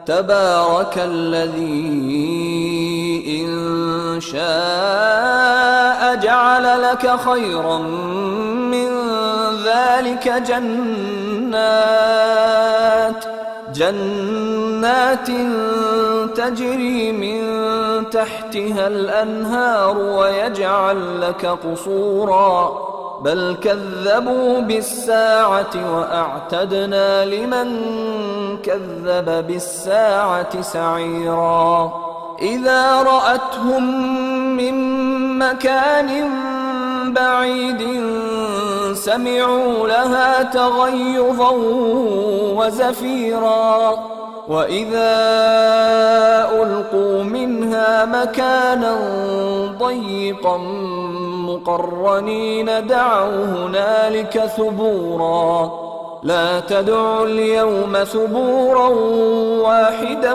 تبارك الذي إن شاء جعل لك خيرا من ذلك جنات تجري من تحتها الأنهار ويجعل لك قصورا بل كذبوا بالساعة وأعتدنا لمن كذب بالساعة سعيرا إذا رأتهم من مكان بعيد سمعوا لها تغيظا وزفيرا وإذا ألقوا منها مكانا ضيقا مقرنين دعوا هنالك ثبورا لا تدعوا اليوم ثبورا واحدا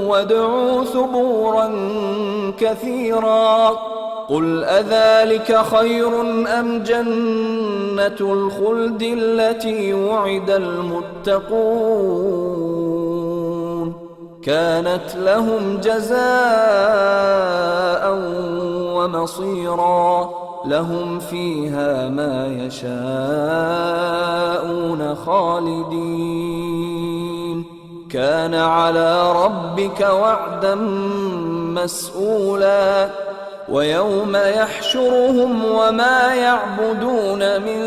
وادعوا ثبورا كثيرا قل أذلك خير أم جنة الخلد التي وعد المتقون كانت لهم جزاء ومصيرا لهم فيها ما يشاءون خالدين كان على ربك وعدا مسئولا ويوم يحشرهم وما يعبدون من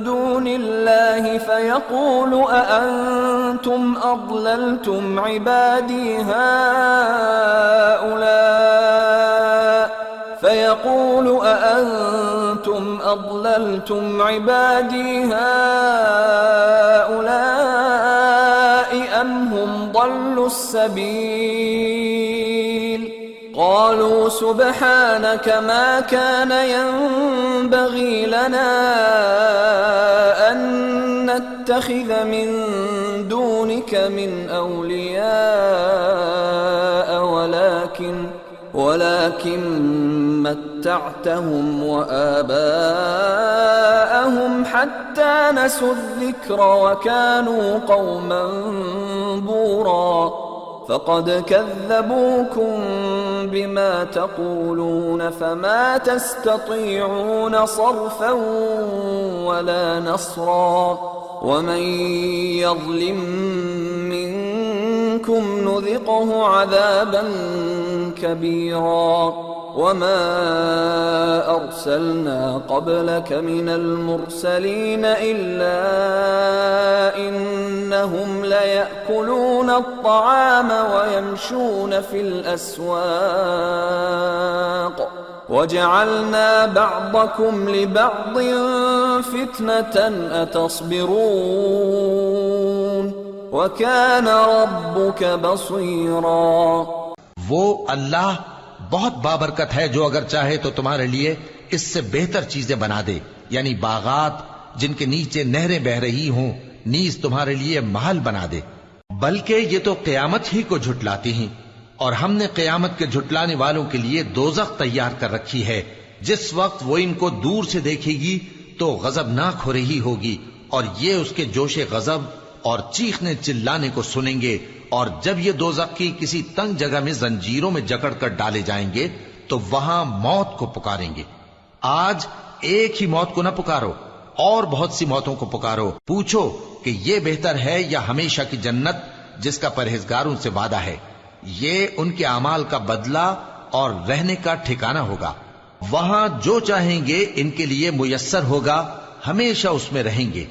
دون الله فيقول أأنتم أضللتم عبادي هؤلاء أم هم ضلوا السبيل قالوا سبحانك ما كان ينبغي لنا أن نتخذ من دونك من أولياء ولكن متعتهم وآباءهم حتى نسوا الذكر وكانوا قوما بورا فقد كذبوكم بما تقولون فما تستطيعون صرفا ولا نصرا ومن يظلم منكم نذقه عذابا كبيرا وما أرسلنا قبلك من المرسلين إلا إنهم ليأكلون الطعام ويمشون في الأسواق وجعلنا بعضكم لبعض فتنة أتصبرون وكان ربك بصيرا वो अल्लाह बहुत बाबरकत है जो अगर चाहे तो तुम्हारे लिए इससे बेहतर चीजें बना दे, यानी बागात जिनके नीचे नहरें बह रही हों, नीज तुम्हारे लिए महल बना दे। बल्कि ये तो क़यामत ही को झुटलाती हैं, और हमने क़यामत के झुटलाने वालों के लिए दोज़ख तैयार कर रखी है। जिस वक्त वो इनको दूर से देखेगी तो गजबनाक हो रही होगी, और ये उसके जोशे गजब और चीखने चिल्लाने को सुनेंगे। और जब ये दोज़ख की किसी तंग जगह में जंजीरों में जकड़ कर डाले जाएंगे तो वहां मौत को पुकारेंगे। आज एक ही मौत को न पुकारो, और बहुत सी मौतों को पुकारो। पूछो कि ये बेहतर है या हमेशा की जन्नत जिसका परहेजगारों से वादा है। ये उनके अमाल का बदला और रहने का ठिकाना होगा। वहां जो चाहेंगे इनके लिए मुयस्सर होगा, हमेशा उसमें रहेंगे।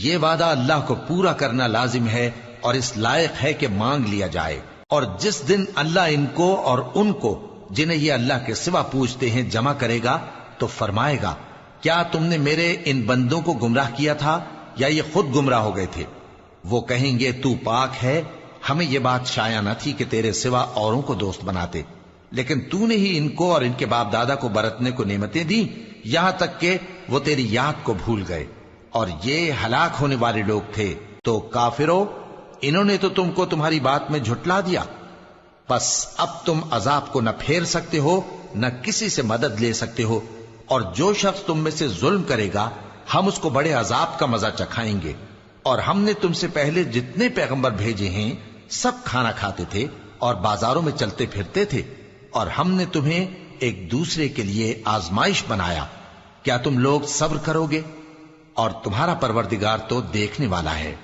ये वादा अल्लाह को पूरा करना लाजिम है और इस लायक है कि मांग लिया जाए। और जिस दिन अल्लाह इनको और उनको जिन्हें ये अल्लाह के सिवा पूजते हैं जमा करेगा तो फरमाएगा, क्या तुमने मेरे इन बंदों को गुमराह किया था या ये खुद गुमराह हो गए थे? वो कहेंगे, तू पाक है, हमें ये बात शाया न थी कि तेरे सिवा औरों को दोस्त बनाते, लेकिन तूने ही इनको और इनके बाप दादा को बरतने को नेमतें दी, यहां तक कि वो तेरी याद को भूल गए। और ये हलाक होने वाले लोग थे। तो काफिरों, इन्होंने तो तुमको तुम्हारी बात में झुटला दिया। बस अब तुम अजाब को न फेर सकते हो, न किसी से मदद ले सकते हो। और जो शख्स तुम में से जुल्म करेगा, हम उसको बड़े अजाब का मजा चखाएंगे। और हमने तुमसे पहले जितने पैगंबर भेजे हैं, سب کھانا کھاتے تھے اور بازاروں میں چلتے پھرتے تھے، اور ہم نے تمہیں ایک دوسرے کے لیے آزمائش بنایا، کیا تم لوگ صبر کرو گے؟ اور تمہارا پروردگار تو دیکھنے والا ہے۔